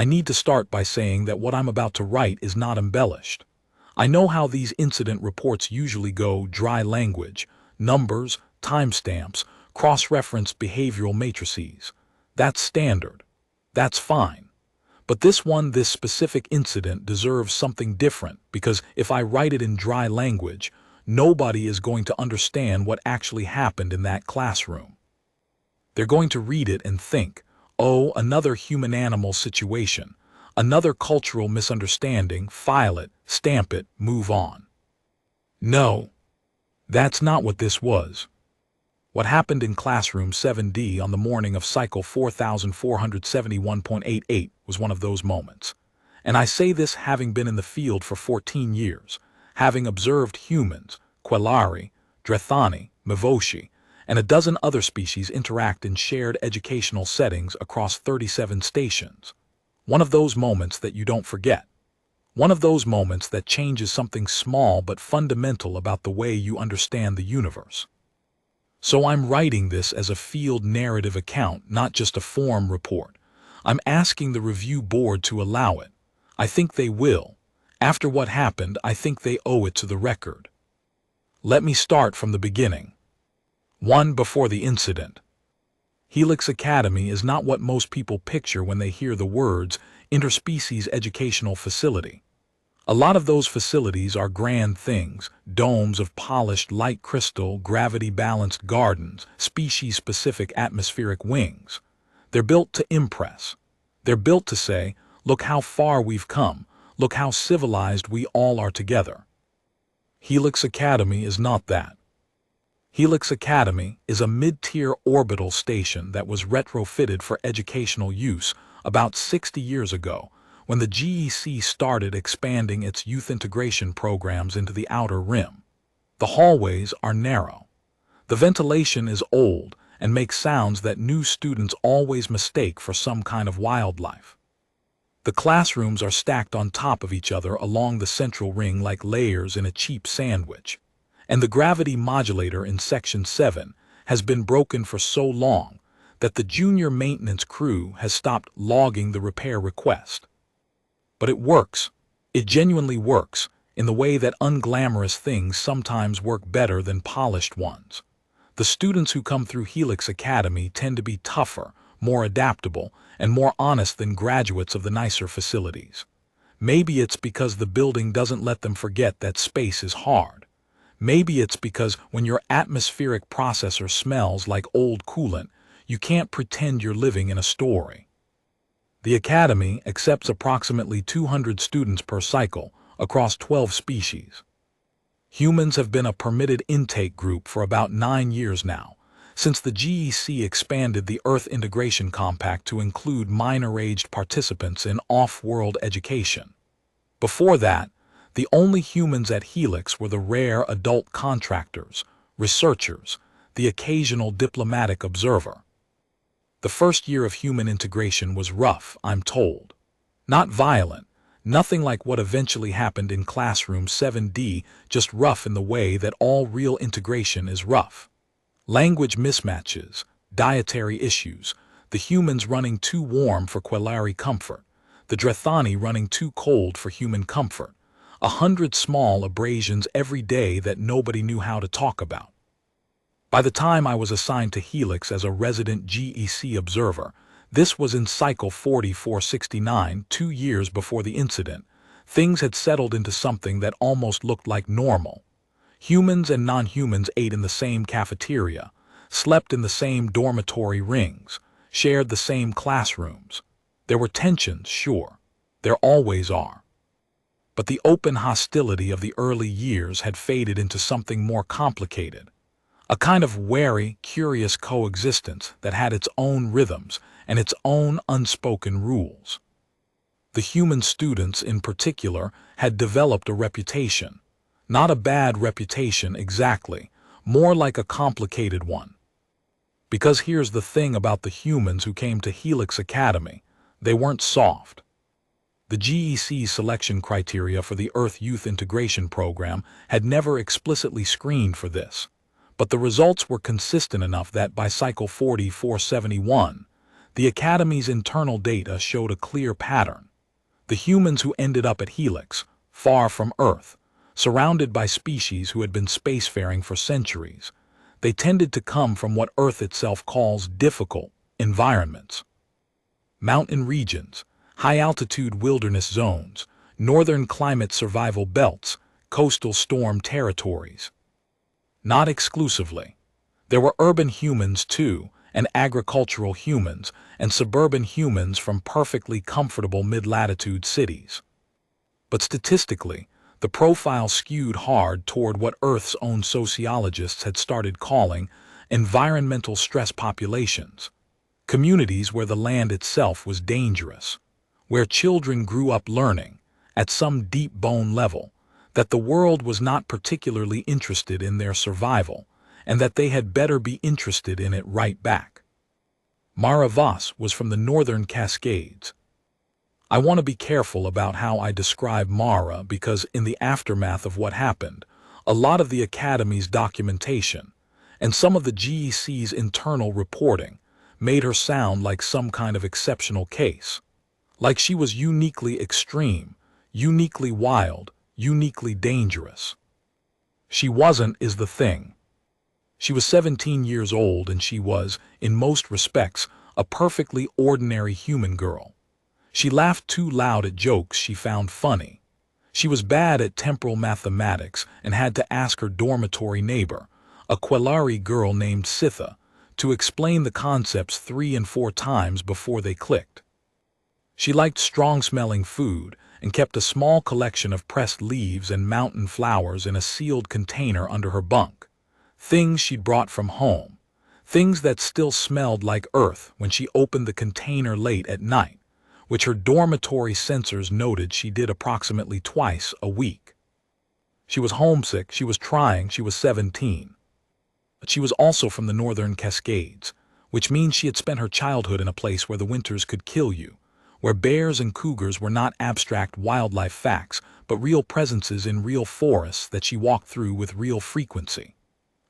I need to start by saying that what I'm about to write is not embellished. I know how these incident reports usually go: dry language, numbers, timestamps, cross-referenced behavioral matrices. That's standard. That's fine. But this specific incident deserves something different, because if I write it in dry language, nobody is going to understand what actually happened in that classroom. They're going to read it and think, oh, another human-animal situation, another cultural misunderstanding, file it, stamp it, move on. No, that's not what this was. What happened in classroom 7D on the morning of cycle 4471.88 was one of those moments. And I say this having been in the field for 14 years, having observed humans, Quelari, Drethani, Mavoshi, and a dozen other species interact in shared educational settings across 37 stations. One of those moments that you don't forget. One of those moments that changes something small but fundamental about the way you understand the universe. So I'm writing this as a field narrative account, not just a form report. I'm asking the review board to allow it. I think they will. After what happened, I think they owe it to the record. Let me start from the beginning. 1. Before the incident. Helix Academy is not what most people picture when they hear the words interspecies educational facility. A lot of those facilities are grand things: domes of polished light crystal, gravity-balanced gardens, species-specific atmospheric wings. They're built to impress. They're built to say, look how far we've come, look how civilized we all are together. Helix Academy is not that. Helix Academy is a mid-tier orbital station that was retrofitted for educational use about 60 years ago, when the GEC started expanding its youth integration programs into the outer rim. The hallways are narrow. The ventilation is old and makes sounds that new students always mistake for some kind of wildlife. The classrooms are stacked on top of each other along the central ring like layers in a cheap sandwich. And the gravity modulator in Section 7 has been broken for so long that the junior maintenance crew has stopped logging the repair request. But it works. It genuinely works, in the way that unglamorous things sometimes work better than polished ones. The students who come through Helix Academy tend to be tougher, more adaptable, and more honest than graduates of the nicer facilities. Maybe it's because the building doesn't let them forget that space is hard. Maybe it's because when your atmospheric processor smells like old coolant, you can't pretend you're living in a story. The Academy accepts approximately 200 students per cycle across 12 species. Humans have been a permitted intake group for about 9 years now, since the GEC expanded the Earth Integration Compact to include minor-aged participants in off-world education. Before that, the only humans at Helix were the rare adult contractors, researchers, the occasional diplomatic observer. The first year of human integration was rough, I'm told. Not violent, nothing like what eventually happened in classroom 7D, just rough in the way that all real integration is rough. Language mismatches, dietary issues, the humans running too warm for Quelari comfort, the Drethani running too cold for human comfort, 100 small abrasions every day that nobody knew how to talk about. By the time I was assigned to Helix as a resident GEC observer, this was in cycle 4469, 2 years before the incident, things had settled into something that almost looked like normal. Humans and non-humans ate in the same cafeteria, slept in the same dormitory rings, shared the same classrooms. There were tensions, sure. There always are. But the open hostility of the early years had faded into something more complicated. A kind of wary, curious coexistence that had its own rhythms and its own unspoken rules. The human students, in particular, had developed a reputation. Not a bad reputation exactly, more like a complicated one. Because here's the thing about the humans who came to Helix Academy: they weren't soft. The GEC selection criteria for the Earth Youth Integration Program had never explicitly screened for this. But the results were consistent enough that by cycle 4471, The Academy's internal data showed a clear pattern. The humans who ended up at Helix, far from Earth, surrounded by species who had been spacefaring for centuries, they tended to come from what Earth itself calls difficult environments. Mountain regions, high-altitude wilderness zones, northern climate survival belts, coastal storm territories. Not exclusively. There were urban humans too, and agricultural humans, and suburban humans from perfectly comfortable mid-latitude cities. But statistically, the profile skewed hard toward what Earth's own sociologists had started calling environmental stress populations, communities where the land itself was dangerous, where children grew up learning, at some deep-bone level, that the world was not particularly interested in their survival, and that they had better be interested in it right back. Mara Voss was from the Northern Cascades. I want to be careful about how I describe Mara because in the aftermath of what happened, a lot of the Academy's documentation and some of the GEC's internal reporting made her sound like some kind of exceptional case. Like she was uniquely extreme, uniquely wild, uniquely dangerous. She wasn't is the thing. She was 17 years old and she was, in most respects, a perfectly ordinary human girl. She laughed too loud at jokes she found funny. She was bad at temporal mathematics and had to ask her dormitory neighbor, a Quelari girl named Sitha, to explain the concepts 3 and 4 times before they clicked. She liked strong-smelling food and kept a small collection of pressed leaves and mountain flowers in a sealed container under her bunk, things she'd brought from home, things that still smelled like earth when she opened the container late at night, which her dormitory sensors noted she did approximately twice a week. She was homesick, she was trying, she was 17. But she was also from the Northern Cascades, which means she had spent her childhood in a place where the winters could kill you, where bears and cougars were not abstract wildlife facts, but real presences in real forests that she walked through with real frequency.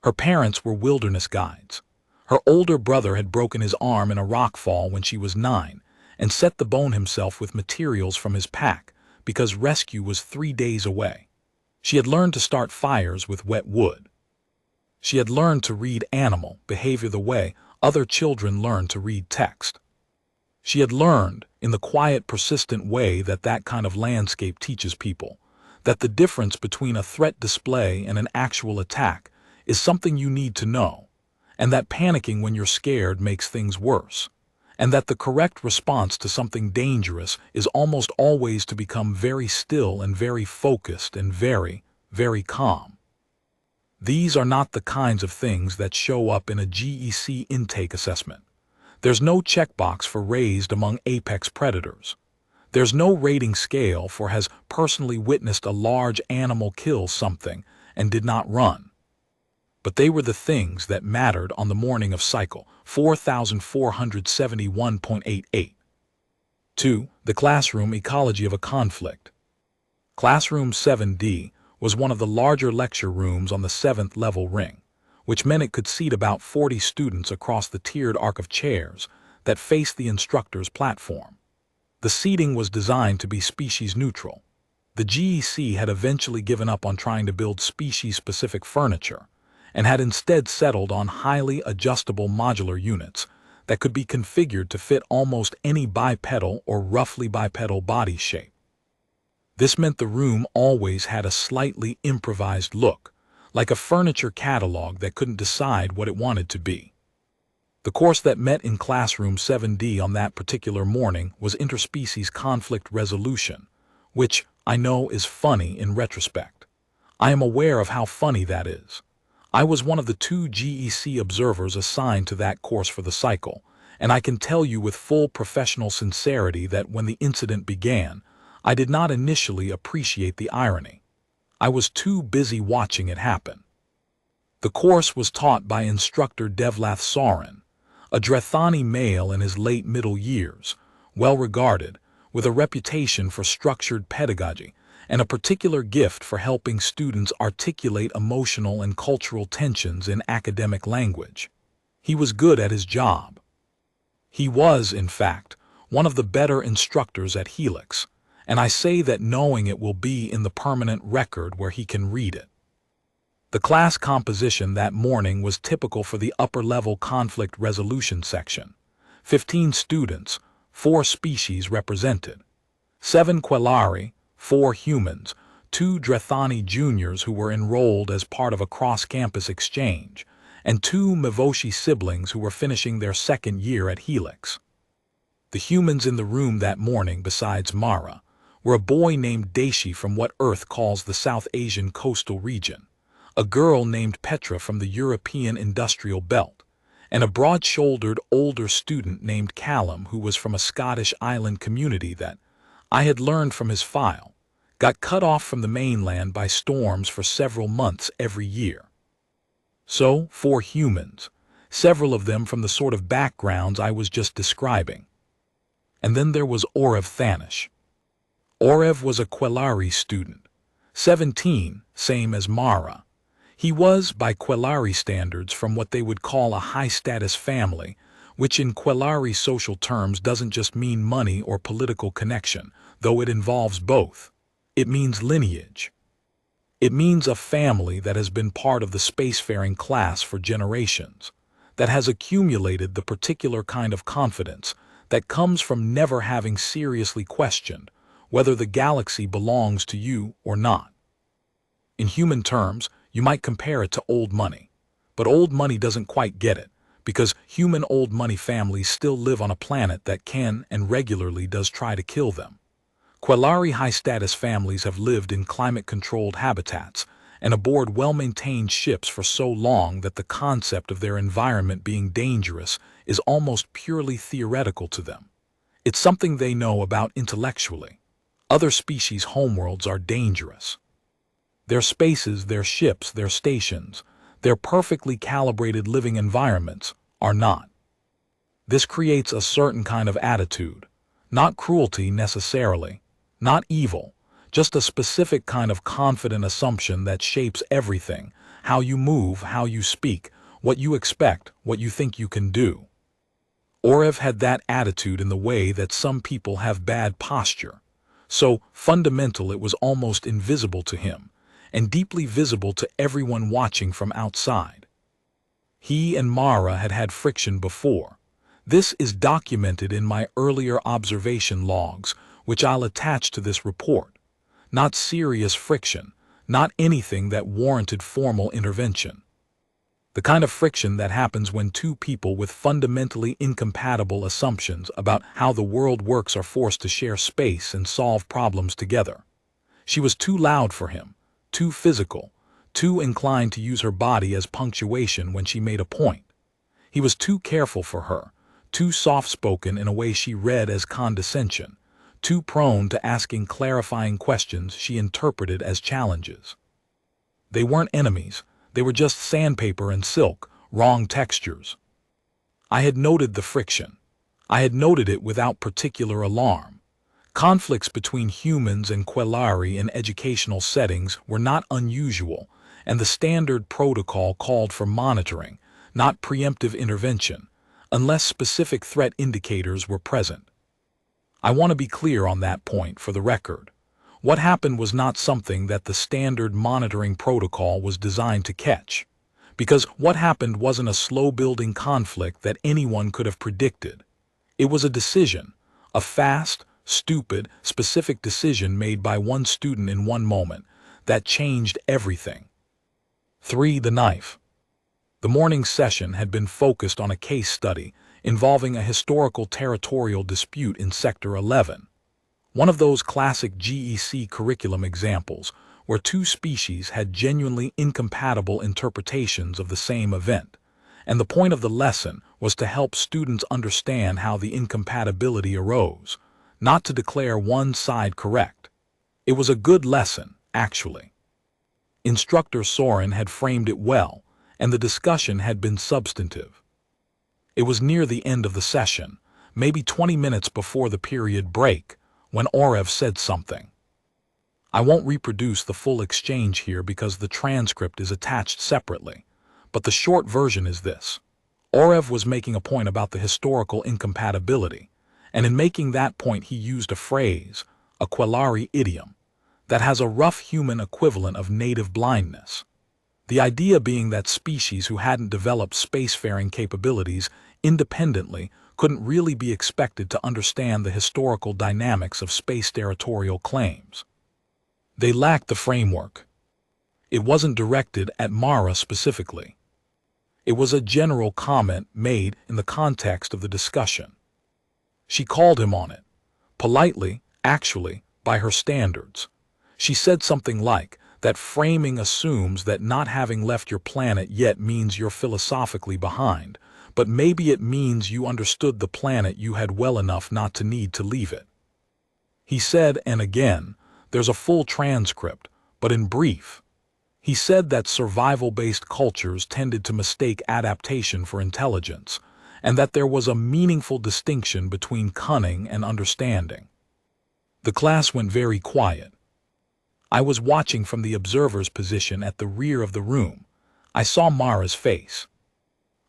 Her parents were wilderness guides. Her older brother had broken his arm in a rockfall when she was 9, and set the bone himself with materials from his pack because rescue was 3 days away. She had learned to start fires with wet wood. She had learned to read animal behavior the way other children learn to read text. She had learned, in the quiet, persistent way that kind of landscape teaches people, that the difference between a threat display and an actual attack is something you need to know, and that panicking when you're scared makes things worse, and that the correct response to something dangerous is almost always to become very still and very focused and very, very calm. These are not the kinds of things that show up in a GEC intake assessment. There's no checkbox for raised among apex predators. There's no rating scale for has personally witnessed a large animal kill something and did not run. But they were the things that mattered on the morning of cycle 4471.88. 2. The classroom ecology of a conflict. Classroom 7D was one of the larger lecture rooms on the 7th level ring, which meant it could seat about 40 students across the tiered arc of chairs that faced the instructor's platform. The seating was designed to be species neutral. The GEC had eventually given up on trying to build species-specific furniture, and had instead settled on highly adjustable modular units that could be configured to fit almost any bipedal or roughly bipedal body shape. This meant the room always had a slightly improvised look, like a furniture catalog that couldn't decide what it wanted to be. The course that met in Classroom 7D on that particular morning was Interspecies Conflict Resolution, which I know is funny in retrospect. I am aware of how funny that is. I was one of the 2 GEC observers assigned to that course for the cycle, and I can tell you with full professional sincerity that when the incident began, I did not initially appreciate the irony. I was too busy watching it happen. The course was taught by instructor Devlath Soren, a Drethani male in his late middle years, well regarded, with a reputation for structured pedagogy, and a particular gift for helping students articulate emotional and cultural tensions in academic language. He was good at his job. He was, in fact, one of the better instructors at Helix, and I say that knowing it will be in the permanent record where he can read it. The class composition that morning was typical for the upper-level conflict resolution section. 15 students, 4 species represented. 7 Quellari, 4 humans, 2 Drethani juniors who were enrolled as part of a cross-campus exchange, and 2 Mivoshi siblings who were finishing their second year at Helix. The humans in the room that morning, besides Mara, were a boy named Daishi from what Earth calls the South Asian coastal region, a girl named Petra from the European industrial belt, and a broad-shouldered older student named Callum who was from a Scottish island community that, I had learned from his file, got cut off from the mainland by storms for several months every year. So, 4 humans, several of them from the sort of backgrounds I was just describing. And then there was Orev Thanish. Orev was a Quellari student, 17, same as Mara. He was, by Quellari standards, from what they would call a high-status family, which in Quellari social terms doesn't just mean money or political connection, though it involves both. It means lineage. It means a family that has been part of the spacefaring class for generations, that has accumulated the particular kind of confidence that comes from never having seriously questioned whether the galaxy belongs to you or not. In human terms, you might compare it to old money, but old money doesn't quite get it, because human old money families still live on a planet that can and regularly does try to kill them. Quellari high-status families have lived in climate-controlled habitats and aboard well-maintained ships for so long that the concept of their environment being dangerous is almost purely theoretical to them. It's something they know about intellectually. Other species' homeworlds are dangerous. Their spaces, their ships, their stations, their perfectly calibrated living environments are not. This creates a certain kind of attitude, not cruelty necessarily, not evil, just a specific kind of confident assumption that shapes everything, how you move, how you speak, what you expect, what you think you can do. Orev had that attitude in the way that some people have bad posture. So fundamental it was almost invisible to him, and deeply visible to everyone watching from outside. He and Mara had had friction before. This is documented in my earlier observation logs, which I'll attach to this report. Not serious friction, not anything that warranted formal intervention. The kind of friction that happens when 2 people with fundamentally incompatible assumptions about how the world works are forced to share space and solve problems together. She was too loud for him, too physical, too inclined to use her body as punctuation when she made a point. He was too careful for her, too soft-spoken in a way she read as condescension, too prone to asking clarifying questions she interpreted as challenges. They weren't enemies, they were just sandpaper and silk, wrong textures. I had noted the friction. I had noted it without particular alarm. Conflicts between humans and Quellari in educational settings were not unusual, and the standard protocol called for monitoring, not preemptive intervention, unless specific threat indicators were present. I want to be clear on that point for the record. What happened was not something that the standard monitoring protocol was designed to catch, because what happened wasn't a slow-building conflict that anyone could have predicted. It was a decision, a fast, stupid, specific decision made by one student in one moment that changed everything. 3. The knife. The morning session had been focused on a case study involving a historical territorial dispute in Sector 11. One of those classic GEC curriculum examples where 2 species had genuinely incompatible interpretations of the same event, and the point of the lesson was to help students understand how the incompatibility arose, not to declare one side correct. It was a good lesson, actually. Instructor Soren had framed it well, and the discussion had been substantive. It was near the end of the session, maybe 20 minutes before the period break, when Orev said something. I won't reproduce the full exchange here because the transcript is attached separately, but the short version is this. Orev was making a point about the historical incompatibility, and in making that point he used a phrase, a Quellari idiom, that has a rough human equivalent of native blindness. The idea being that species who hadn't developed spacefaring capabilities independently couldn't really be expected to understand the historical dynamics of space territorial claims. They lacked the framework. It wasn't directed at Mara specifically. It was a general comment made in the context of the discussion. She called him on it, politely, actually, by her standards. She said something like, that framing assumes that not having left your planet yet means you're philosophically behind, but maybe it means you understood the planet you had well enough not to need to leave it. He said, and again, there's a full transcript, but in brief, he said that survival-based cultures tended to mistake adaptation for intelligence, and that there was a meaningful distinction between cunning and understanding. The class went very quiet. I was watching from the observer's position at the rear of the room. I saw Mara's face.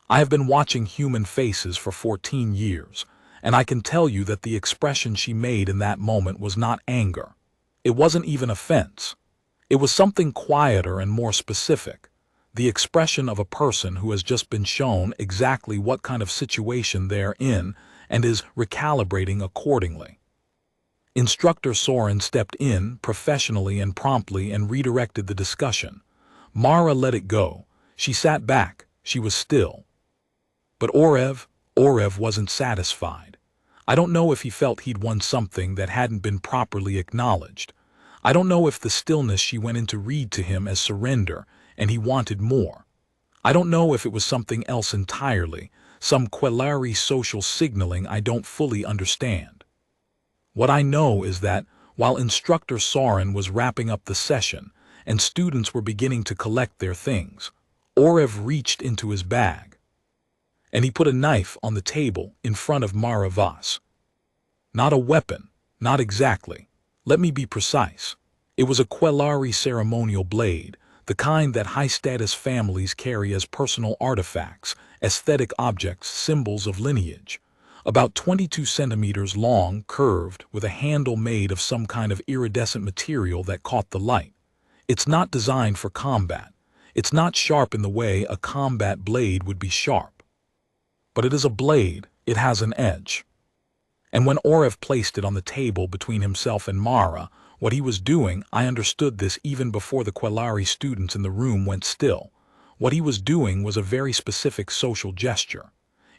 I have been watching human faces for 14 years, and I can tell you that the expression she made in that moment was not anger. It wasn't even offense. It was something quieter and more specific, the expression of a person who has just been shown exactly what kind of situation they're in and is recalibrating accordingly. Instructor Soren stepped in professionally and promptly and redirected the discussion. Mara let it go. She sat back. She was still. But Orev wasn't satisfied. I don't know if he felt he'd won something that hadn't been properly acknowledged. I don't know if the stillness she went in to read to him as surrender, and he wanted more. I don't know if it was something else entirely, some Quellari social signaling I don't fully understand. What I know is that, while Instructor Soren was wrapping up the session, and students were beginning to collect their things, Orev reached into his bag. And he put a knife on the table in front of Mara Voss. Not a weapon, not exactly. Let me be precise. It was a Quellari ceremonial blade, the kind that high-status families carry as personal artifacts, aesthetic objects, symbols of lineage. About 22 centimeters long, curved, with a handle made of some kind of iridescent material that caught the light. It's not designed for combat. It's not sharp in the way a combat blade would be sharp. But it is a blade. It has an edge. And when Orev placed it on the table between himself and Mara, what he was doing, I understood this even before the Quellari students in the room went still. What he was doing was a very specific social gesture.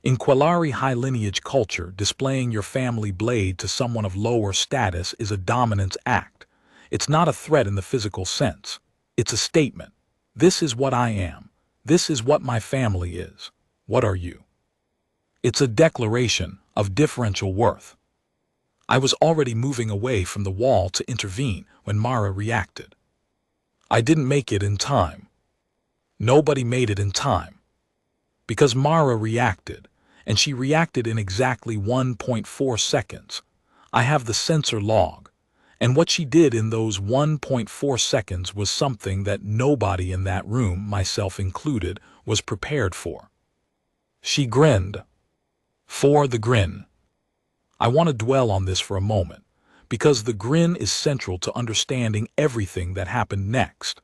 In Quellari high-lineage culture, displaying your family blade to someone of lower status is a dominance act. It's not a threat in the physical sense. It's a statement. This is what I am. This is what my family is. What are you? It's a declaration of differential worth. I was already moving away from the wall to intervene when Mara reacted. I didn't make it in time. Nobody made it in time. Because Mara reacted, and she reacted in exactly 1.4 seconds. I have the sensor log, and what she did in those 1.4 seconds was something that nobody in that room, myself included, was prepared for. She grinned. For the grin. I want to dwell on this for a moment, because the grin is central to understanding everything that happened next.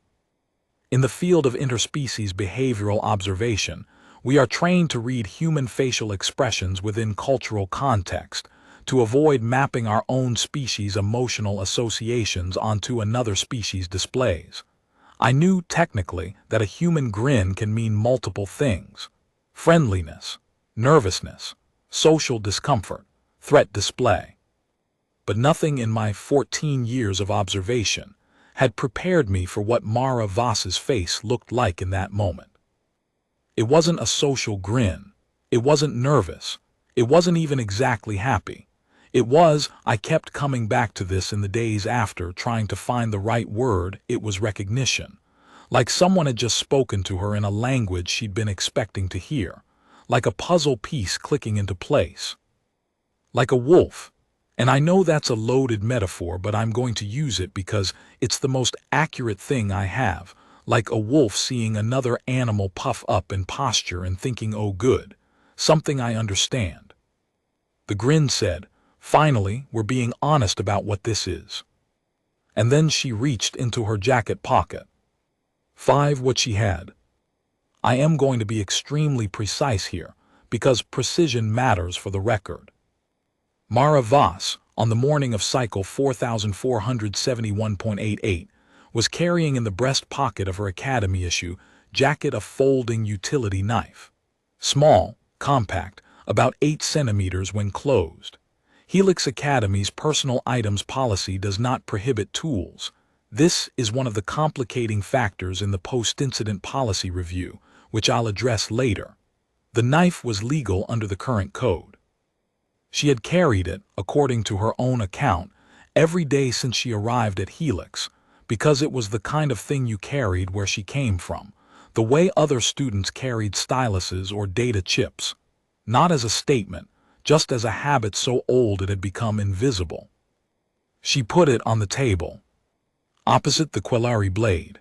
In the field of interspecies behavioral observation, we are trained to read human facial expressions within cultural context, to avoid mapping our own species' emotional associations onto another species' displays. I knew technically that a human grin can mean multiple things: friendliness, nervousness, social discomfort, threat display. But nothing in my 14 years of observation had prepared me for what Mara Voss's face looked like in that moment. It wasn't a social grin. It wasn't nervous. It wasn't even exactly happy. It was, I kept coming back to this in the days after, trying to find the right word, it was recognition. Like someone had just spoken to her in a language she'd been expecting to hear. Like a puzzle piece clicking into place. Like a wolf. And I know that's a loaded metaphor, but I'm going to use it because it's the most accurate thing I have. Like a wolf seeing another animal puff up in posture and thinking, oh good, something I understand. The Grinned said, "Finally, we're being honest about what this is." And then she reached into her jacket pocket. What she had. I am going to be extremely precise here, because precision matters for the record. Mara Voss, on the morning of cycle 4471.88, was carrying in the breast pocket of her Academy issue jacket a folding utility knife. Small, compact, about 8 centimeters when closed. Helix Academy's personal items policy does not prohibit tools. This is one of the complicating factors in the post-incident policy review, which I'll address later. The knife was legal under the current code. She had carried it, according to her own account, every day since she arrived at Helix, because it was the kind of thing you carried where she came from, the way other students carried styluses or data chips. Not as a statement, just as a habit so old it had become invisible. She put it on the table, opposite the Quelari blade.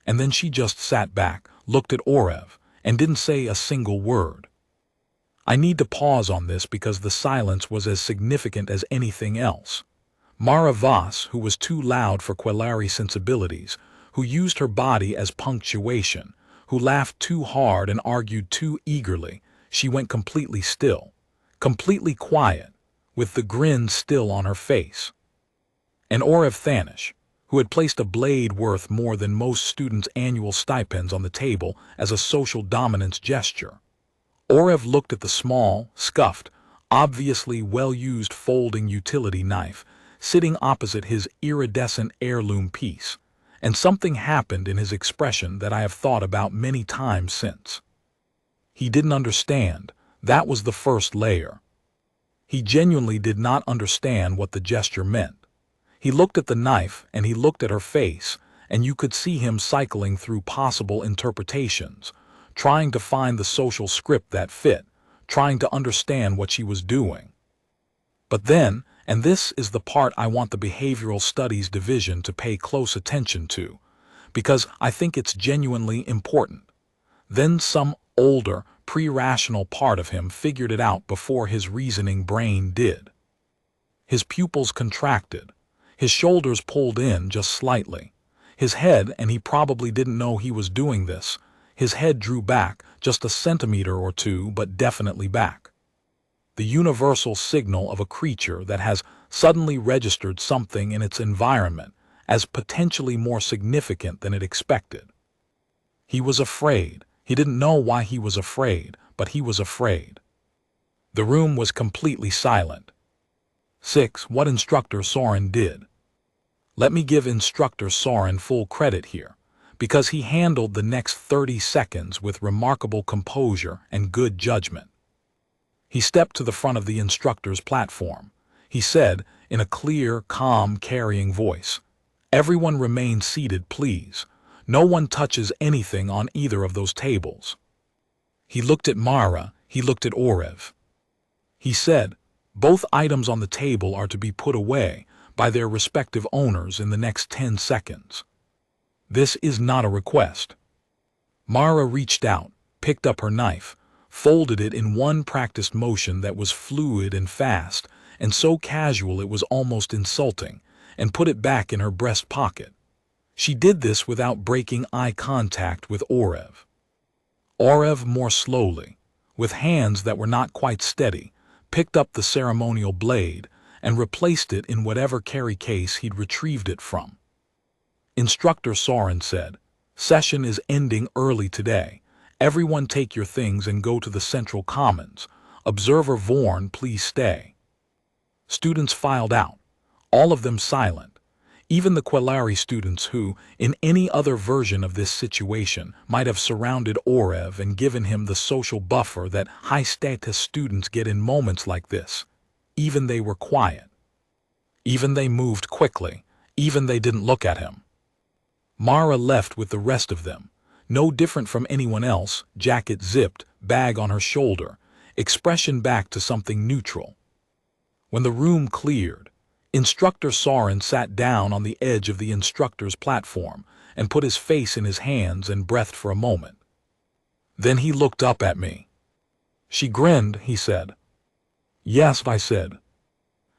And then she just sat back, looked at Orev, and didn't say a single word. I need to pause on this because the silence was as significant as anything else. Mara Voss, who was too loud for Quelari sensibilities, who used her body as punctuation, who laughed too hard and argued too eagerly, she went completely still, completely quiet, with the grin still on her face. And Orev Thanish, who had placed a blade worth more than most students' annual stipends on the table as a social dominance gesture. Orev looked at the small, scuffed, obviously well-used folding utility knife sitting opposite his iridescent heirloom piece, and something happened in his expression that I have thought about many times since. He didn't understand. That was the first layer. He genuinely did not understand what the gesture meant. He looked at the knife and he looked at her face, and you could see him cycling through possible interpretations, trying to find the social script that fit, trying to understand what she was doing. But then, and this is the part I want the Behavioral Studies Division to pay close attention to, because I think it's genuinely important. Then some older, pre-rational part of him figured it out before his reasoning brain did. His pupils contracted. His shoulders pulled in just slightly. His head, and he probably didn't know he was doing this, his head drew back just a centimeter or two, but definitely back. The universal signal of a creature that has suddenly registered something in its environment as potentially more significant than it expected. He was afraid. He didn't know why he was afraid, but he was afraid. The room was completely silent. 6. What Instructor Soren did. Let me give Instructor Soren full credit here, because he handled the next 30 seconds with remarkable composure and good judgment. He stepped to the front of the instructor's platform. He said, in a clear, calm, carrying voice, "Everyone remain seated, please. No one touches anything on either of those tables." He looked at Mara, he looked at Orev. He said, "Both items on the table are to be put away by their respective owners in the next 10 seconds. This is not a request." Mara reached out, picked up her knife, folded it in one practiced motion that was fluid and fast, and so casual it was almost insulting, and put it back in her breast pocket. She did this without breaking eye contact with Orev. Orev more slowly, with hands that were not quite steady, picked up the ceremonial blade and replaced it in whatever carry case he'd retrieved it from. Instructor Soren said, "Session is ending early today. Everyone take your things and go to the Central Commons. Observer Vorn, please stay." Students filed out, all of them silent. Even the Quelari students who, in any other version of this situation, might have surrounded Orev and given him the social buffer that high-status students get in moments like this. Even they were quiet. Even they moved quickly. Even they didn't look at him. Mara left with the rest of them, no different from anyone else, jacket zipped, bag on her shoulder, expression back to something neutral. When the room cleared, Instructor Soren sat down on the edge of the instructor's platform and put his face in his hands and breathed for a moment. Then he looked up at me. She grinned, he said. Yes, I said.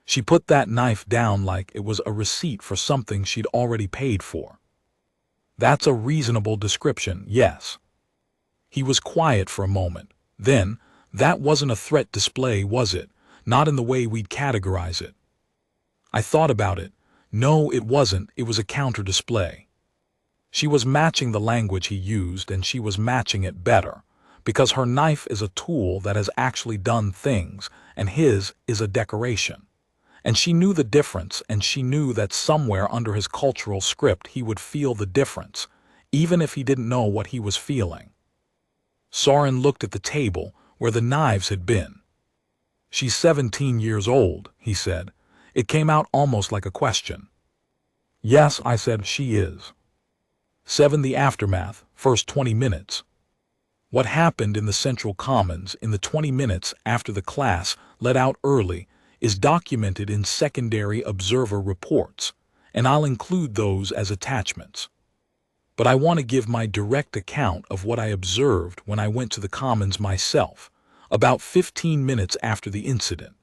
She put that knife down like it was a receipt for something she'd already paid for. That's a reasonable description, yes. He was quiet for a moment. Then, that wasn't a threat display, was it? Not in the way we'd categorize it. I thought about it. No, it wasn't. It was a counter-display. She was matching the language he used, and she was matching it better, because her knife is a tool that has actually done things, and his is a decoration. And she knew the difference, and she knew that somewhere under his cultural script he would feel the difference, even if he didn't know what he was feeling. Soren looked at the table where the knives had been. She's 17 years old, he said. It came out almost like a question. Yes, I said, she is. 7. The aftermath, first 20 minutes. What happened in the Central Commons in the 20 minutes after the class let out early is documented in secondary observer reports, and I'll include those as attachments. But I want to give my direct account of what I observed when I went to the Commons myself, about 15 minutes after the incident.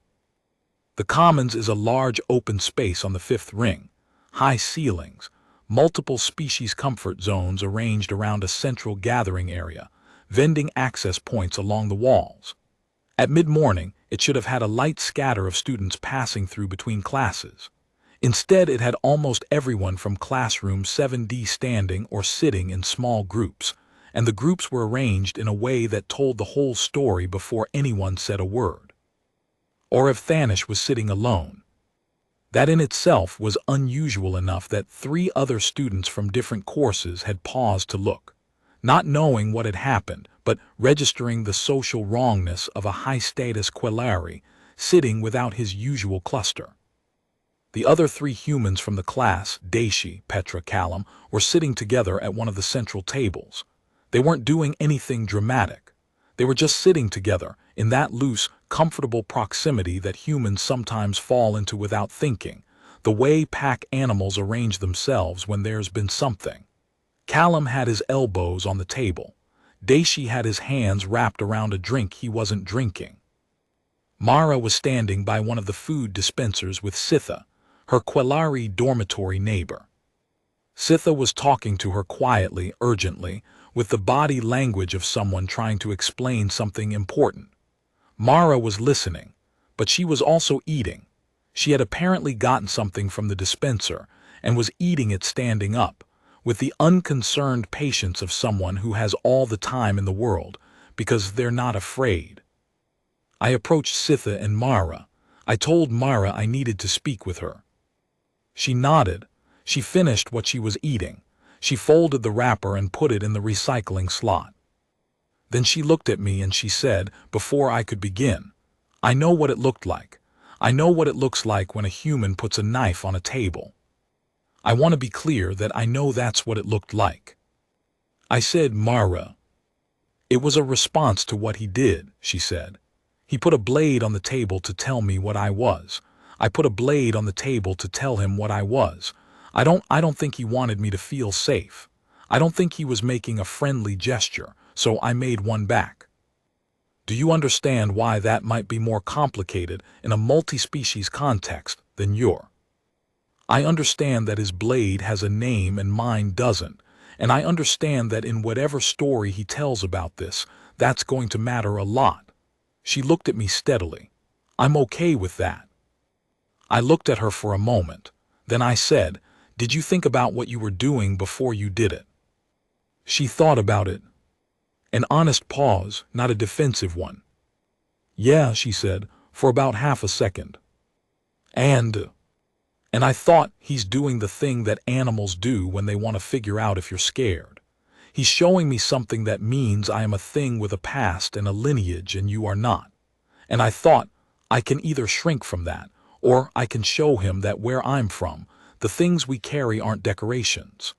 The Commons is a large open space on the fifth ring, high ceilings, multiple species comfort zones arranged around a central gathering area, vending access points along the walls. At mid-morning, it should have had a light scatter of students passing through between classes. Instead, it had almost everyone from classroom 7D standing or sitting in small groups, and the groups were arranged in a way that told the whole story before anyone said a word. Or if Thanish was sitting alone. That in itself was unusual enough that 3 other students from different courses had paused to look, not knowing what had happened, but registering the social wrongness of a high-status Quelari sitting without his usual cluster. The other 3 humans from the class, Daishi, Petra, Callum, were sitting together at one of the central tables. They weren't doing anything dramatic. They were just sitting together in that loose, comfortable proximity that humans sometimes fall into without thinking, the way pack animals arrange themselves when there's been something. Callum had his elbows on the table. Daishi had his hands wrapped around a drink he wasn't drinking. Mara was standing by one of the food dispensers with Sitha, her Quelari dormitory neighbor. Sitha was talking to her quietly, urgently, with the body language of someone trying to explain something important. Mara was listening, but she was also eating. She had apparently gotten something from the dispenser and was eating it standing up, with the unconcerned patience of someone who has all the time in the world, because they're not afraid. I approached Sitha and Mara. I told Mara I needed to speak with her. She nodded. She finished what she was eating. She folded the wrapper and put it in the recycling slot. Then she looked at me and she said, before I could begin, I know what it looked like. I know what it looks like when a human puts a knife on a table. I want to be clear that I know that's what it looked like. I said, Mara. It was a response to what he did, she said. He put a blade on the table to tell me what I was. I put a blade on the table to tell him what I was. I don't think he wanted me to feel safe. I don't think he was making a friendly gesture, so I made one back. Do you understand why that might be more complicated in a multi-species context than your? I understand that his blade has a name and mine doesn't, and I understand that in whatever story he tells about this, that's going to matter a lot. She looked at me steadily. I'm okay with that. I looked at her for a moment. Then I said, did you think about what you were doing before you did it? She thought about it. An honest pause, not a defensive one. Yeah, she said, for about half a second. And I thought, he's doing the thing that animals do when they want to figure out if you're scared. He's showing me something that means I am a thing with a past and a lineage and you are not. And I thought, I can either shrink from that, or I can show him that where I'm from, the things we carry aren't decorations.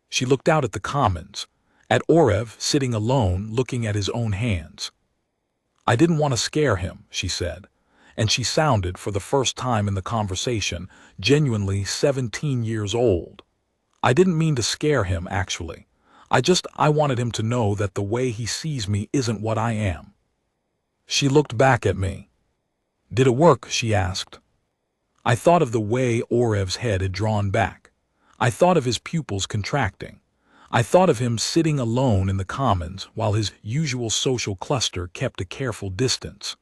She looked out at the Commons, at Orev sitting alone looking at his own hands. I didn't want to scare him, she said, and she sounded, for the first time in the conversation, genuinely 17 years old. I didn't mean to scare him, actually. I wanted him to know that the way he sees me isn't what I am. She looked back at me. Did it work? She asked. I thought of the way Orev's head had drawn back. I thought of his pupils contracting. I thought of him sitting alone in the commons while his usual social cluster kept a careful distance.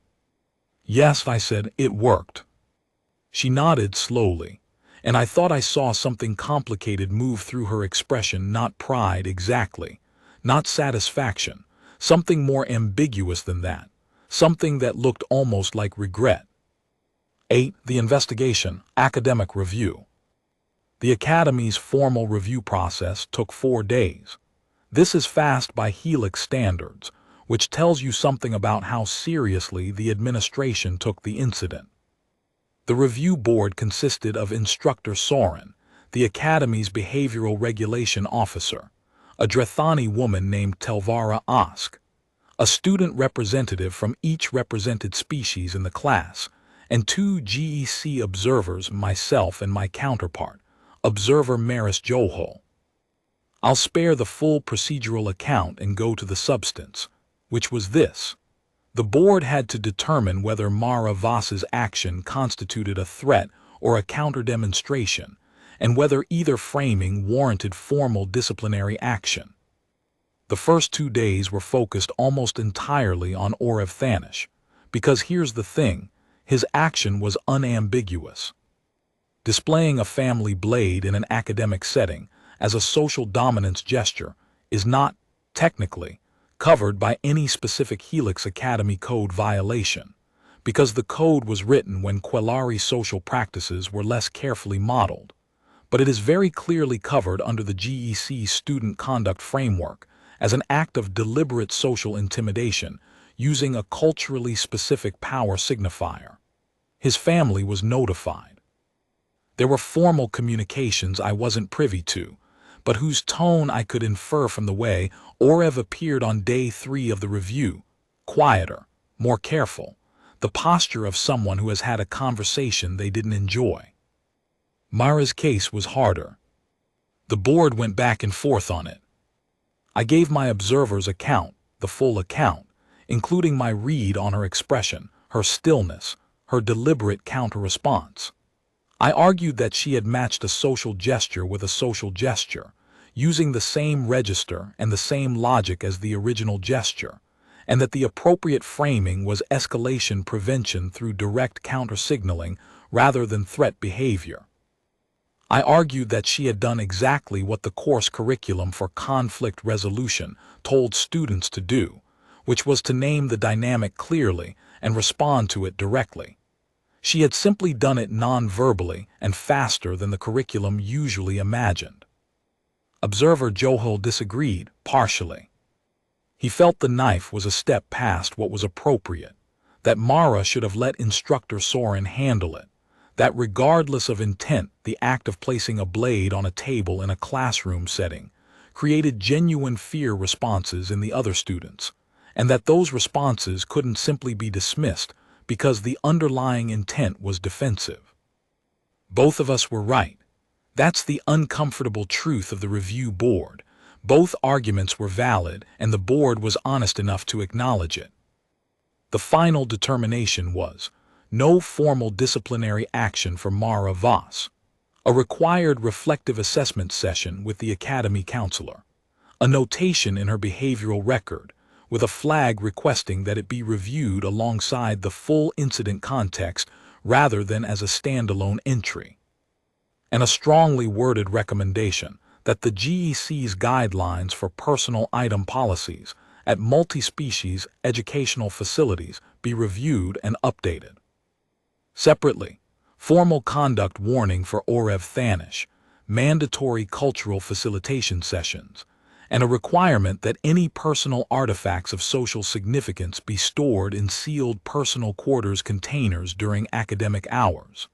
Yes, I said, it worked. She nodded slowly, and I thought I saw something complicated move through her expression, not pride exactly, not satisfaction, something more ambiguous than that, something that looked almost like regret. 8. The investigation, academic review. The Academy's formal review process took 4 days. This is fast by Helix standards, which tells you something about how seriously the administration took the incident. The review board consisted of Instructor Soren, the Academy's behavioral regulation officer, a Drethani woman named Telvara Osk, a student representative from each represented species in the class, and 2 GEC observers, myself and my counterpart, Observer Maris Johol. I'll spare the full procedural account and go to the substance, which was this. The board had to determine whether Mara Voss's action constituted a threat or a counter-demonstration, and whether either framing warranted formal disciplinary action. The first 2 days were focused almost entirely on Orev Thanish, because here's the thing, his action was unambiguous. Displaying a family blade in an academic setting as a social dominance gesture is not, technically, covered by any specific Helix Academy code violation, because the code was written when Quelari social practices were less carefully modeled, but it is very clearly covered under the GEC Student Conduct Framework as an act of deliberate social intimidation using a culturally specific power signifier. His family was notified. There were formal communications I wasn't privy to, but whose tone I could infer from the way Orev appeared on day 3 of the review, quieter, more careful, the posture of someone who has had a conversation they didn't enjoy. Mara's case was harder. The board went back and forth on it. I gave my observer's account, the full account, including my read on her expression, her stillness, her deliberate counter-response. I argued that she had matched a social gesture with a social gesture, using the same register and the same logic as the original gesture, and that the appropriate framing was escalation prevention through direct counter-signaling rather than threat behavior. I argued that she had done exactly what the course curriculum for conflict resolution told students to do, which was to name the dynamic clearly and respond to it directly. She had simply done it non-verbally and faster than the curriculum usually imagined. Observer Johol disagreed, partially. He felt the knife was a step past what was appropriate, that Mara should have let Instructor Soren handle it, that regardless of intent, the act of placing a blade on a table in a classroom setting created genuine fear responses in the other students, and that those responses couldn't simply be dismissed because the underlying intent was defensive. Both of us were right. That's the uncomfortable truth of the review board. Both arguments were valid, and the board was honest enough to acknowledge it. The final determination was no formal disciplinary action for Mara Voss, a required reflective assessment session with the Academy counselor, a notation in her behavioral record, with a flag requesting that it be reviewed alongside the full incident context rather than as a standalone entry, and a strongly worded recommendation that the GEC's guidelines for personal item policies at multi-species educational facilities be reviewed and updated. Separately, formal conduct warning for Orev Thanish, mandatory cultural facilitation sessions, and a requirement that any personal artifacts of social significance be stored in sealed personal quarters containers during academic hours.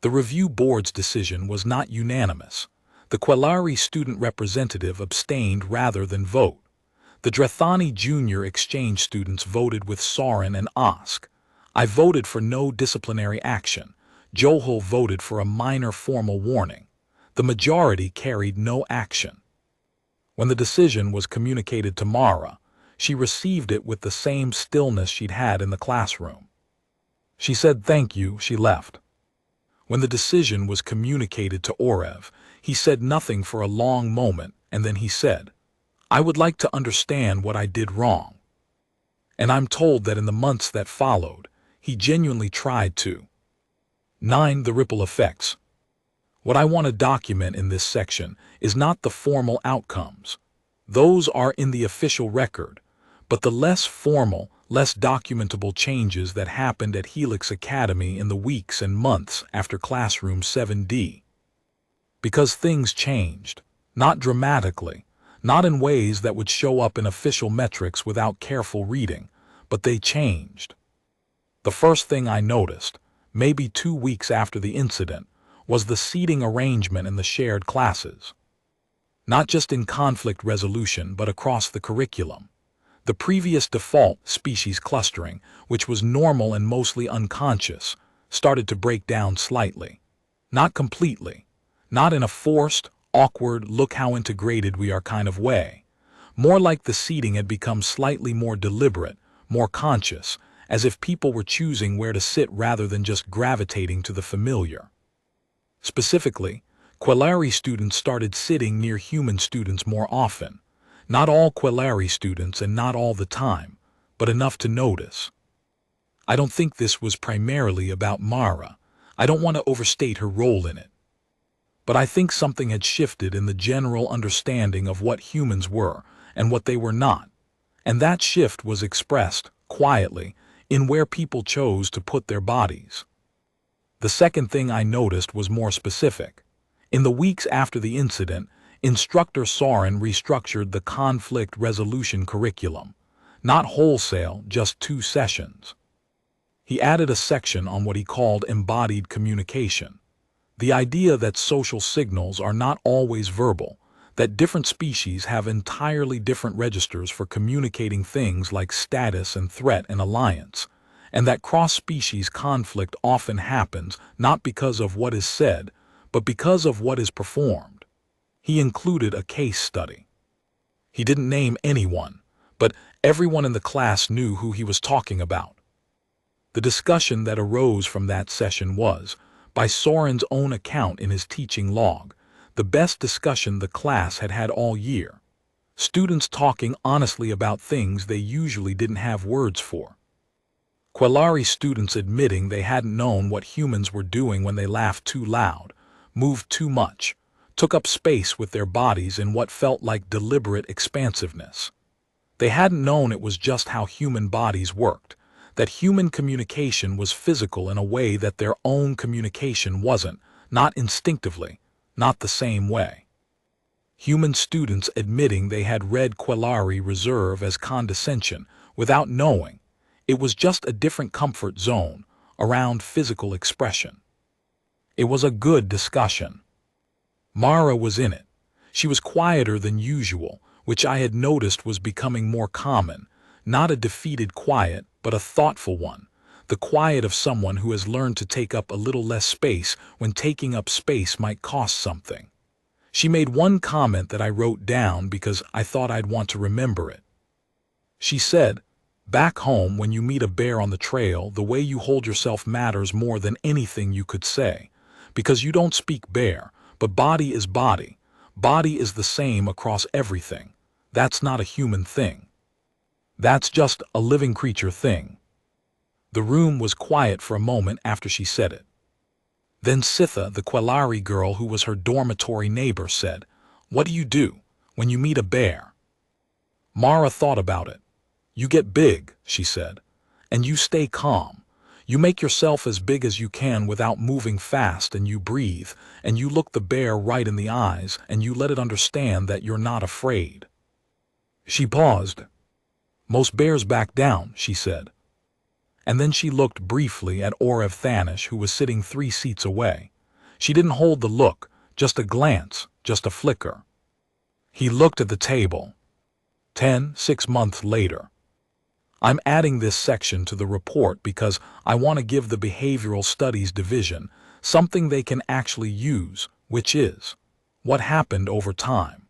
The review board's decision was not unanimous. The Quelari student representative abstained rather than vote. The Drethani Junior exchange students voted with Soren and Osk. I voted for no disciplinary action. Johol voted for a minor formal warning. The majority carried no action. When the decision was communicated to Mara, she received it with the same stillness she'd had in the classroom. She said thank you, she left. When the decision was communicated to Orev, he said nothing for a long moment, and then he said, "I would like to understand what I did wrong." And I'm told that in the months that followed, he genuinely tried to. 9. The ripple effects. What I want to document in this section is not the formal outcomes. Those are in the official record, but the less formal, less documentable changes that happened at Helix Academy in the weeks and months after Classroom 7D. Because things changed, not dramatically, not in ways that would show up in official metrics without careful reading, but they changed. The first thing I noticed, maybe 2 weeks after the incident, was the seating arrangement in the shared classes. Not just in conflict resolution, but across the curriculum. The previous default, species clustering, which was normal and mostly unconscious, started to break down slightly. Not completely. Not in a forced, awkward, look how integrated we are kind of way. More like the seating had become slightly more deliberate, more conscious, as if people were choosing where to sit rather than just gravitating to the familiar. Specifically, Quelari students started sitting near human students more often. Not all Quelari students and not all the time, but enough to notice. I don't think this was primarily about Mara. I don't want to overstate her role in it. But I think something had shifted in the general understanding of what humans were and what they were not. And that shift was expressed, quietly, in where people chose to put their bodies. The second thing I noticed was more specific. In the weeks after the incident, Instructor Soren restructured the conflict resolution curriculum. Not wholesale, just 2 sessions. He added a section on what he called embodied communication. The idea that social signals are not always verbal, that different species have entirely different registers for communicating things like status and threat and alliance, and that cross-species conflict often happens not because of what is said, but because of what is performed. He included a case study. He didn't name anyone, but everyone in the class knew who he was talking about. The discussion that arose from that session was, by Soren's own account in his teaching log, the best discussion the class had had all year. Students talking honestly about things they usually didn't have words for. Quelari students admitting they hadn't known what humans were doing when they laughed too loud, moved too much, took up space with their bodies in what felt like deliberate expansiveness. They hadn't known it was just how human bodies worked, that human communication was physical in a way that their own communication wasn't, not instinctively, not the same way. Human students admitting they had read Quelari reserve as condescension without knowing. It was just a different comfort zone around physical expression. It was a good discussion. Mara was in it. She was quieter than usual, which I had noticed was becoming more common, not a defeated quiet, but a thoughtful one, the quiet of someone who has learned to take up a little less space when taking up space might cost something. She made one comment that I wrote down because I thought I'd want to remember it. She said, "Back home, when you meet a bear on the trail, the way you hold yourself matters more than anything you could say, because you don't speak bear, but body is body. Body is the same across everything. That's not a human thing. That's just a living creature thing." The room was quiet for a moment after she said it. Then Sitha, the Quelari girl who was her dormitory neighbor, said, "What do you do when you meet a bear?" Mara thought about it. "You get big," she said, "and you stay calm. You make yourself as big as you can without moving fast, and you breathe, and you look the bear right in the eyes, and you let it understand that you're not afraid." She paused. "Most bears back down," she said. And then she looked briefly at Orev Thanish, who was sitting 3 seats away. She didn't hold the look, just a glance, just a flicker. He looked at the table. 6 months later. I'm adding this section to the report because I want to give the Behavioral Studies Division something they can actually use, which is, what happened over time.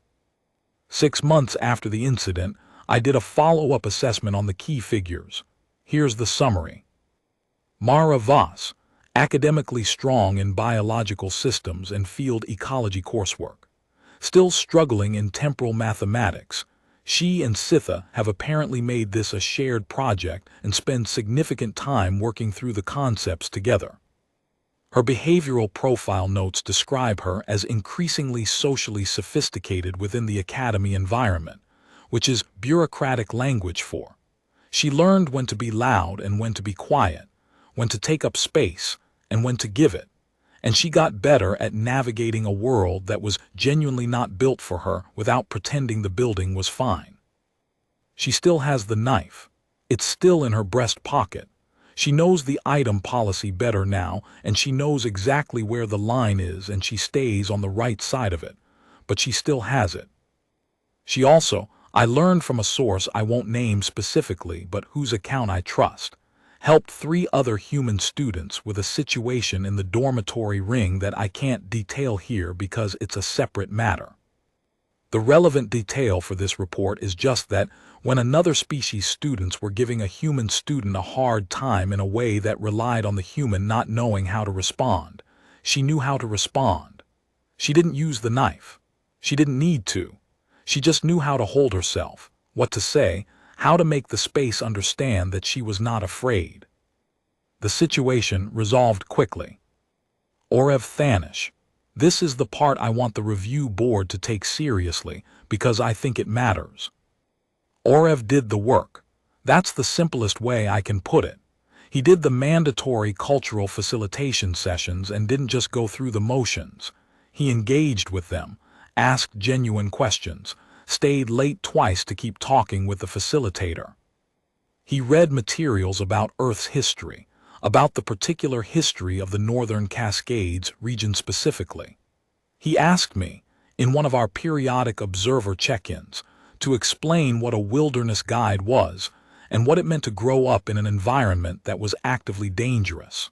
6 months after the incident, I did a follow-up assessment on the key figures. Here's the summary. Mara Voss, academically strong in biological systems and field ecology coursework. Still struggling in temporal mathematics, she and Sitha have apparently made this a shared project and spend significant time working through the concepts together. Her behavioral profile notes describe her as increasingly socially sophisticated within the academy environment, which is bureaucratic language for. She learned when to be loud and when to be quiet, when to take up space and when to give it, and she got better at navigating a world that was genuinely not built for her without pretending the building was fine. She still has the knife. It's still in her breast pocket. She knows the item policy better now, and she knows exactly where the line is, and she stays on the right side of it, but she still has it. She also, I learned from a source I won't name specifically but whose account I trust, helped 3 other human students with a situation in the dormitory ring that I can't detail here because it's a separate matter. The relevant detail for this report is just that when another species students were giving a human student a hard time in a way that relied on the human not knowing how to respond, she knew how to respond. She didn't use the knife. She didn't need to. She just knew how to hold herself, what to say, how to make the space understand that she was not afraid. The situation resolved quickly. Orev Thanish. This is the part I want the review board to take seriously because I think it matters. Orev did the work. That's the simplest way I can put it. He did the mandatory cultural facilitation sessions and didn't just go through the motions. He engaged with them, asked genuine questions, stayed late twice to keep talking with the facilitator. He read materials about Earth's history, about the particular history of the Northern Cascades region specifically. He asked me, in one of our periodic observer check-ins, to explain what a wilderness guide was and what it meant to grow up in an environment that was actively dangerous.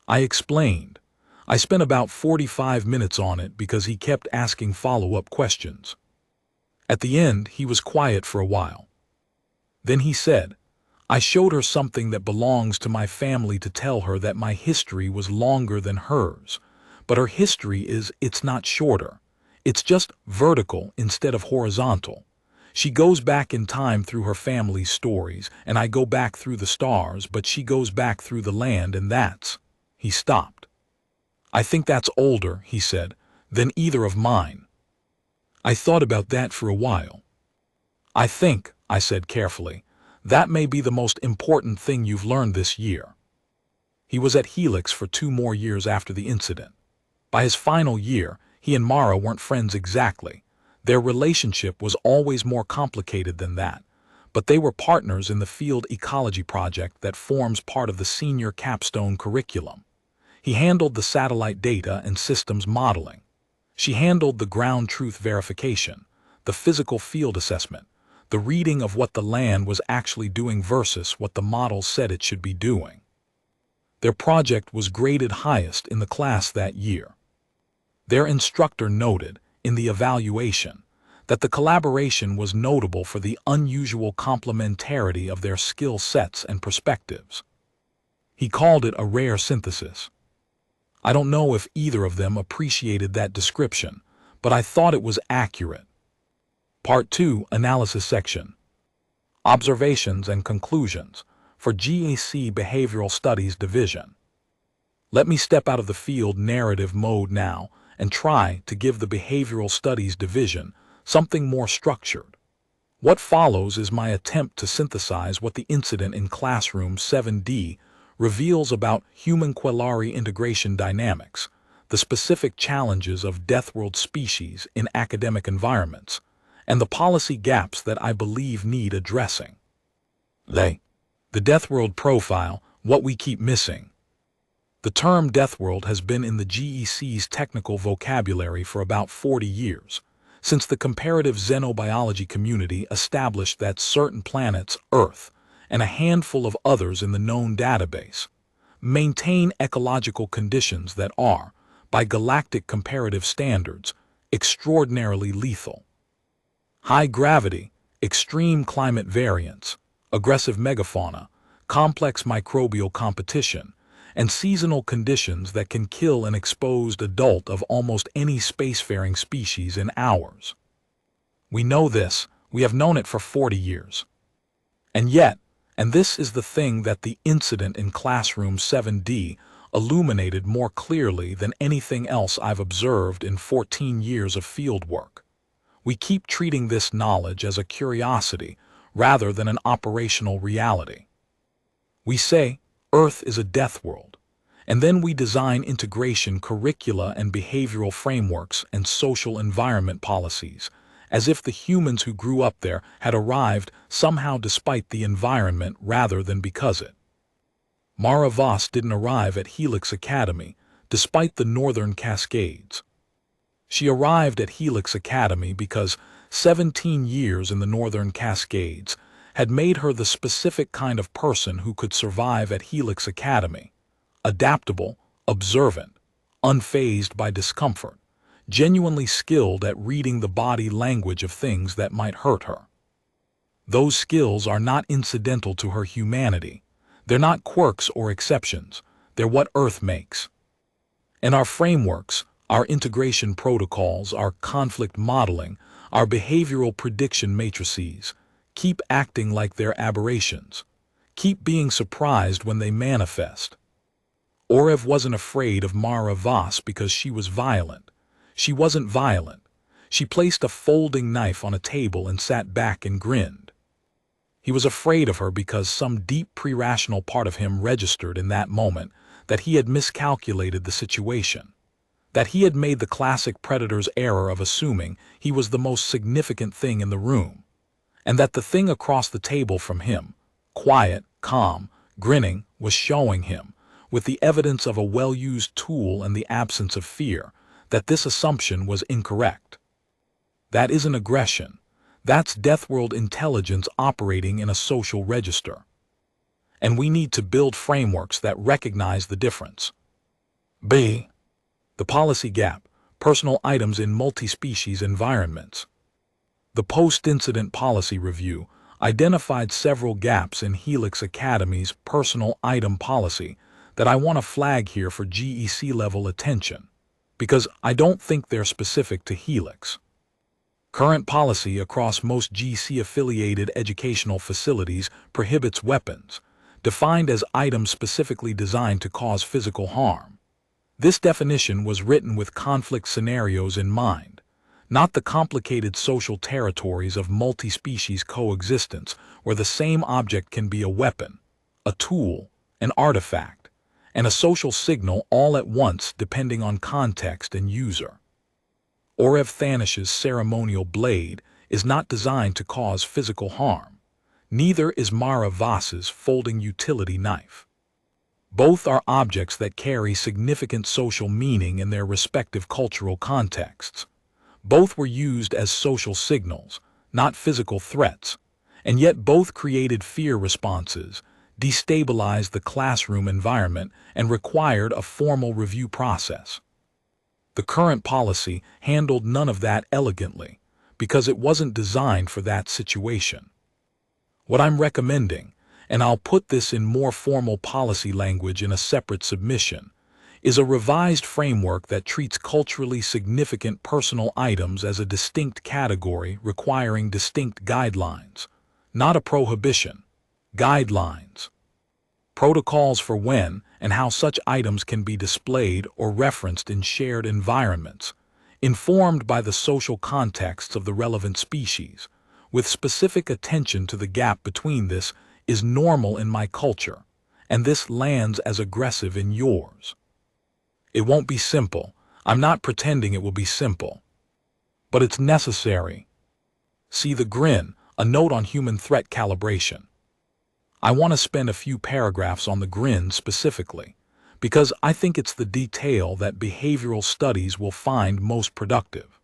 I explained. I spent about 45 minutes on it because he kept asking follow-up questions. At the end, he was quiet for a while. Then he said, I showed her something that belongs to my family to tell her that my history was longer than hers, but her history it's not shorter. It's just vertical instead of horizontal. She goes back in time through her family's stories, and I go back through the stars, but she goes back through the land, and that's... He stopped. I think that's older, he said, than either of mine. I thought about that for a while. I think, I said carefully, that may be the most important thing you've learned this year. He was at Helix for 2 more years after the incident. By his final year, he and Mara weren't friends exactly. Their relationship was always more complicated than that, but they were partners in the field ecology project that forms part of the senior capstone curriculum. He handled the satellite data and systems modeling. She handled the ground truth verification, the physical field assessment, the reading of what the land was actually doing versus what the model said it should be doing. Their project was graded highest in the class that year. Their instructor noted, in the evaluation, that the collaboration was notable for the unusual complementarity of their skill sets and perspectives. He called it a rare synthesis. I don't know if either of them appreciated that description, but I thought it was accurate. Part 2, Analysis Section. Observations and Conclusions for GAC Behavioral Studies Division. Let me step out of the field narrative mode now and try to give the Behavioral Studies Division something more structured. What follows is my attempt to synthesize what the incident in Classroom 7D reveals about human Quellari integration dynamics, the specific challenges of Deathworld species in academic environments, and the policy gaps that I believe need addressing. The Deathworld profile, what we keep missing. The term Deathworld has been in the GEC's technical vocabulary for about 40 years, since the comparative xenobiology community established that certain planets, Earth, and a handful of others in the known database, maintain ecological conditions that are, by galactic comparative standards, extraordinarily lethal. High gravity, extreme climate variance, aggressive megafauna, complex microbial competition, and seasonal conditions that can kill an exposed adult of almost any spacefaring species in hours. We know this, we have known it for 40 years. And yet, and this is the thing that the incident in Classroom 7D illuminated more clearly than anything else I've observed in 14 years of field work. We keep treating this knowledge as a curiosity rather than an operational reality. We say, Earth is a death world, and then we design integration curricula and behavioral frameworks and social environment policies, as if the humans who grew up there had arrived somehow despite the environment rather than because it. Mara Voss didn't arrive at Helix Academy despite the Northern Cascades. She arrived at Helix Academy because 17 years in the Northern Cascades had made her the specific kind of person who could survive at Helix Academy, adaptable, observant, unfazed by discomfort, genuinely skilled at reading the body language of things that might hurt her. Those skills are not incidental to her humanity. They're not quirks or exceptions. They're what Earth makes. And our frameworks, our integration protocols, our conflict modeling, our behavioral prediction matrices, keep acting like they're aberrations. Keep being surprised when they manifest. Orev wasn't afraid of Mara Voss because she was violent. She wasn't violent. She placed a folding knife on a table and sat back and grinned. He was afraid of her because some deep pre-rational part of him registered in that moment that he had miscalculated the situation, that he had made the classic predator's error of assuming he was the most significant thing in the room, and that the thing across the table from him, quiet, calm, grinning, was showing him, with the evidence of a well-used tool and the absence of fear, that this assumption was incorrect. That isn't aggression. That's Deathworld intelligence operating in a social register. And we need to build frameworks that recognize the difference. B. The policy gap, personal items in multi-species environments. The post-incident policy review identified several gaps in Helix Academy's personal item policy that I want to flag here for GEC level attention, because I don't think they're specific to Helix. Current policy across most GC-affiliated educational facilities prohibits weapons, defined as items specifically designed to cause physical harm. This definition was written with conflict scenarios in mind, not the complicated social territories of multi-species coexistence where the same object can be a weapon, a tool, an artifact, and a social signal all at once depending on context and user. Orev Thanish's ceremonial blade is not designed to cause physical harm. Neither is Mara Voss's folding utility knife. Both are objects that carry significant social meaning in their respective cultural contexts. Both were used as social signals, not physical threats, and yet both created fear responses, destabilized the classroom environment, and required a formal review process. The current policy handled none of that elegantly, because it wasn't designed for that situation. What I'm recommending, and I'll put this in more formal policy language in a separate submission, is a revised framework that treats culturally significant personal items as a distinct category requiring distinct guidelines, not a prohibition, guidelines. Protocols for when and how such items can be displayed or referenced in shared environments, informed by the social contexts of the relevant species, with specific attention to the gap between this is normal in my culture, and this lands as aggressive in yours. It won't be simple. I'm not pretending it will be simple. But it's necessary. See the grin, a note on human threat calibration. I want to spend a few paragraphs on the grin specifically, because I think it's the detail that behavioral studies will find most productive.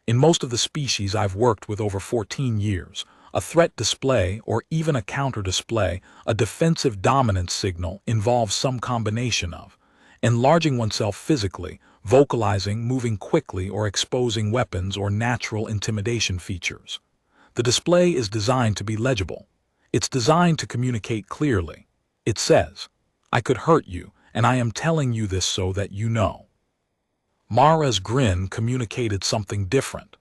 In most of the species I've worked with over 14 years, a threat display or even a counter display, a defensive dominance signal involves some combination of enlarging oneself physically, vocalizing, moving quickly, or exposing weapons or natural intimidation features. The display is designed to be legible. It's designed to communicate clearly. It says, "I could hurt you, and I am telling you this so that you know." Mara's grin communicated something different.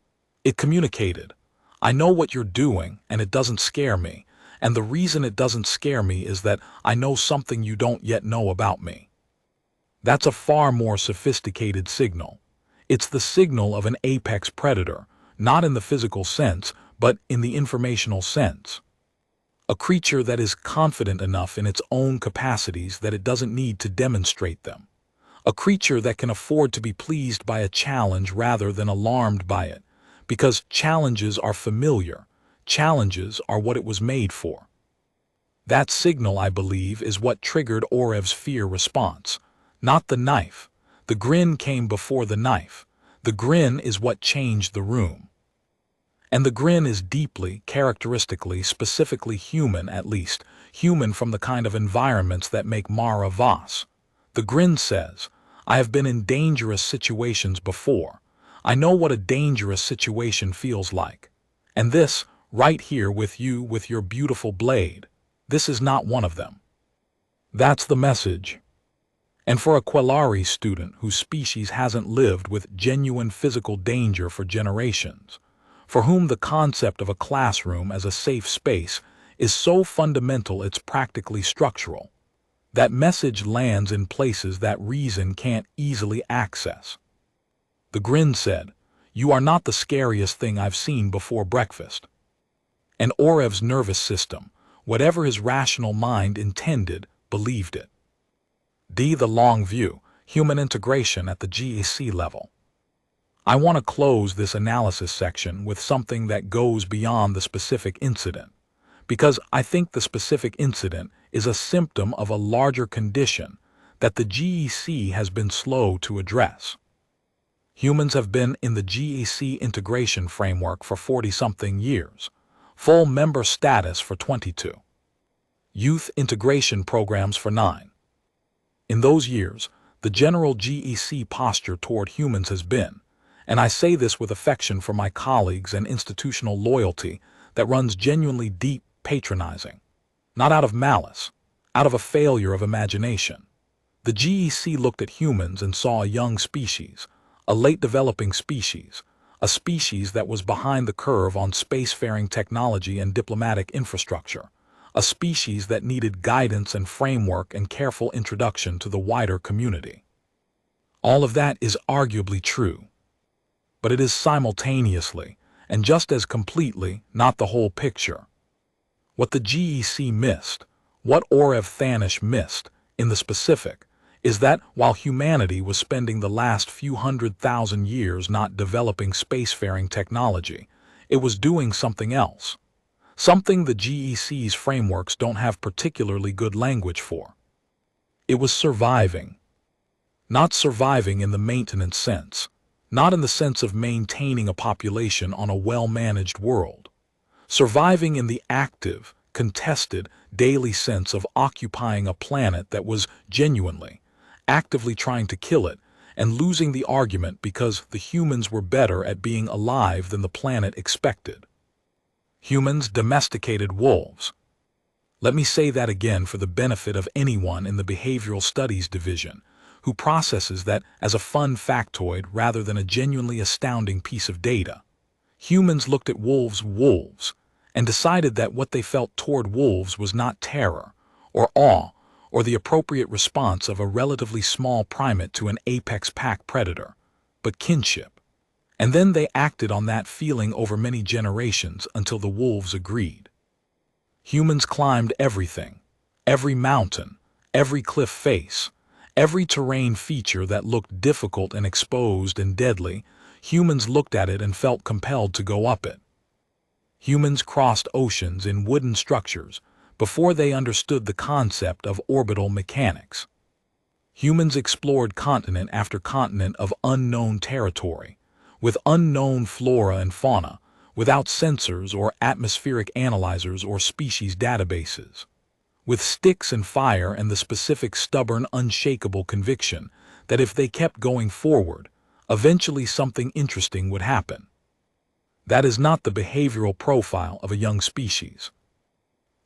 It communicated, "I know what you're doing, and it doesn't scare me, and the reason it doesn't scare me is that I know something you don't yet know about me." That's a far more sophisticated signal. It's the signal of an apex predator, not in the physical sense, but in the informational sense. A creature that is confident enough in its own capacities that it doesn't need to demonstrate them. A creature that can afford to be pleased by a challenge rather than alarmed by it, because challenges are familiar. Challenges are what it was made for. That signal, I believe, is what triggered Orev's fear response. Not the knife. The grin came before the knife. The grin is what changed the room. And the grin is deeply, characteristically, specifically human, at least, human from the kind of environments that make Mara Voss. The grin says, "I have been in dangerous situations before. I know what a dangerous situation feels like. And this, right here with you with your beautiful blade, this is not one of them." That's the message. And for a Quelari student whose species hasn't lived with genuine physical danger for generations, for whom the concept of a classroom as a safe space is so fundamental it's practically structural, that message lands in places that reason can't easily access. The grin said, "You are not the scariest thing I've seen before breakfast." And Orev's nervous system, whatever his rational mind intended, believed it. The long view, human integration at the GAC level. I want to close this analysis section with something that goes beyond the specific incident, because I think the specific incident is a symptom of a larger condition that the GEC has been slow to address. Humans have been in the GAC integration framework for 40-something years, full member status for 22, youth integration programs for 9. In those years, the general GEC posture toward humans has been, and I say this with affection for my colleagues and institutional loyalty that runs genuinely deep, patronizing, not out of malice, out of a failure of imagination. The GEC looked at humans and saw a young species, a late-developing species, a species that was behind the curve on spacefaring technology and diplomatic infrastructure, a species that needed guidance and framework and careful introduction to the wider community. All of that is arguably true, but it is simultaneously, and just as completely, not the whole picture. What the GEC missed, what Orev Thanish missed, in the specific, is that while humanity was spending the last few 100,000 years not developing spacefaring technology, it was doing something else. Something the GEC's frameworks don't have particularly good language for. It was surviving. Not surviving in the maintenance sense, not in the sense of maintaining a population on a well-managed world. Surviving in the active, contested, daily sense of occupying a planet that was genuinely, actively trying to kill it, and losing the argument because the humans were better at being alive than the planet expected. Humans domesticated wolves. Let me say that again for the benefit of anyone in the Behavioral Studies Division who processes that as a fun factoid rather than a genuinely astounding piece of data. Humans looked at wolves, and decided that what they felt toward wolves was not terror, or awe, or the appropriate response of a relatively small primate to an apex pack predator, but kinship. And then they acted on that feeling over many generations until the wolves agreed. Humans climbed everything, every mountain, every cliff face, every terrain feature that looked difficult and exposed and deadly. Humans looked at it and felt compelled to go up it. Humans crossed oceans in wooden structures before they understood the concept of orbital mechanics. Humans explored continent after continent of unknown territory, with unknown flora and fauna, without sensors or atmospheric analyzers or species databases, with sticks and fire and the specific stubborn, unshakable conviction that if they kept going forward, eventually something interesting would happen. That is not the behavioral profile of a young species.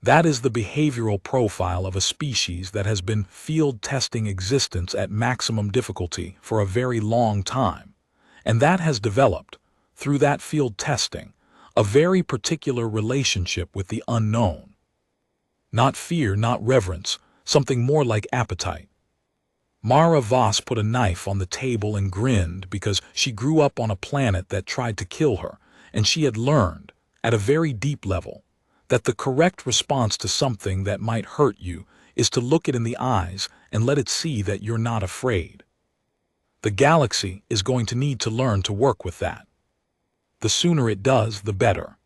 That is the behavioral profile of a species that has been field testing existence at maximum difficulty for a very long time, and that has developed, through that field testing, a very particular relationship with the unknown. Not fear, not reverence, something more like appetite. Mara Voss put a knife on the table and grinned because she grew up on a planet that tried to kill her, and she had learned, at a very deep level, that the correct response to something that might hurt you is to look it in the eyes and let it see that you're not afraid. The galaxy is going to need to learn to work with that. The sooner it does, the better.